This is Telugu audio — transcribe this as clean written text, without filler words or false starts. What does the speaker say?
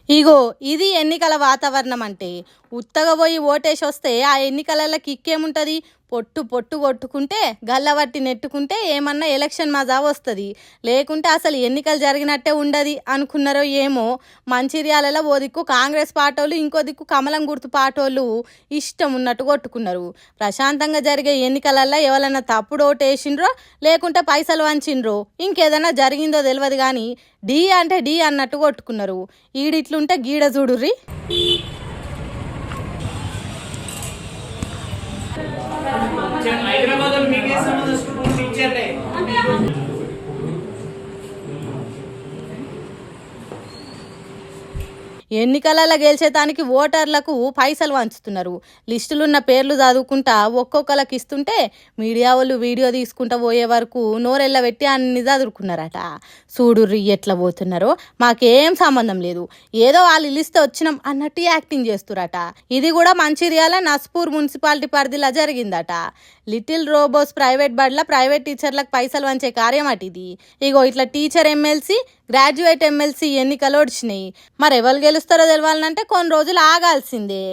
ఇగో ఇది ఎన్నికల వాతావరణం అంటే ఉత్తగా పోయి ఓటేసి వస్తే ఆ ఎన్నికలలో కిక్కేముంటుంది. పొట్టు పొట్టు కొట్టుకుంటే గల్లవట్టి నెట్టుకుంటే ఏమన్నా ఎలక్షన్ మజా వస్తుంది. లేకుంటే అసలు ఎన్నికలు జరిగినట్టే ఉండదు అనుకున్నారో ఏమో. మంచిర్యాలలో ఓ దిక్కు కాంగ్రెస్ పార్టోళ్ళు, ఇంకో దిక్కు కమలం గుర్తు పార్టోళ్ళు ఇష్టం ఉన్నట్టు కొట్టుకున్నారు. ప్రశాంతంగా జరిగే ఎన్నికలలో ఎవరైనా తప్పుడు ఓటు వేసిండ్రో లేకుంటే పైసలు వంచిండ్రో ఇంకేదైనా జరిగిందో తెలియదు కానీ డి అంటే డి అన్నట్టు కొట్టుకున్నారు. ఈడిట్లుంటే గీడ చూడుర్రి. హైదరాబాద్ మీకే సంబంధించిన టీచర్లే ఎన్నికలలో గెలిచేదానికి ఓటర్లకు పైసలు వంచుతున్నారు. లిస్టులున్న పేర్లు చదువుకుంటా ఒక్కొక్కరికి ఇస్తుంటే మీడియా వాళ్ళు వీడియో తీసుకుంటా పోయే వరకు నోరెళ్ళ పెట్టి అన్ని చదువుకున్నారట. చూడుర్రి ఎట్లా పోతున్నారో. మాకేం సంబంధం లేదు, ఏదో వాళ్ళు లిస్ట్ వచ్చినాం అన్నట్టు యాక్టింగ్ చేస్తురట. ఇది కూడా మంచిర్యాల నస్పూర్ మున్సిపాలిటీ పరిధిలో జరిగిందట. లిటిల్ రోబోస్ ప్రైవేట్ బడ్ల ప్రైవేట్ టీచర్లకు పైసలు వంచే కార్యం అటు ఇది. ఇగో ఇట్లా టీచర్ ఎమ్మెల్సీ, గ్రాడ్యుయేట్ ఎమ్మెల్సీ ఎన్నికలు వచ్చినాయి. మరి ఎవరు గెలుస్తారో తెలవాలంటే కొన్ని రోజులు ఆగాల్సిందే.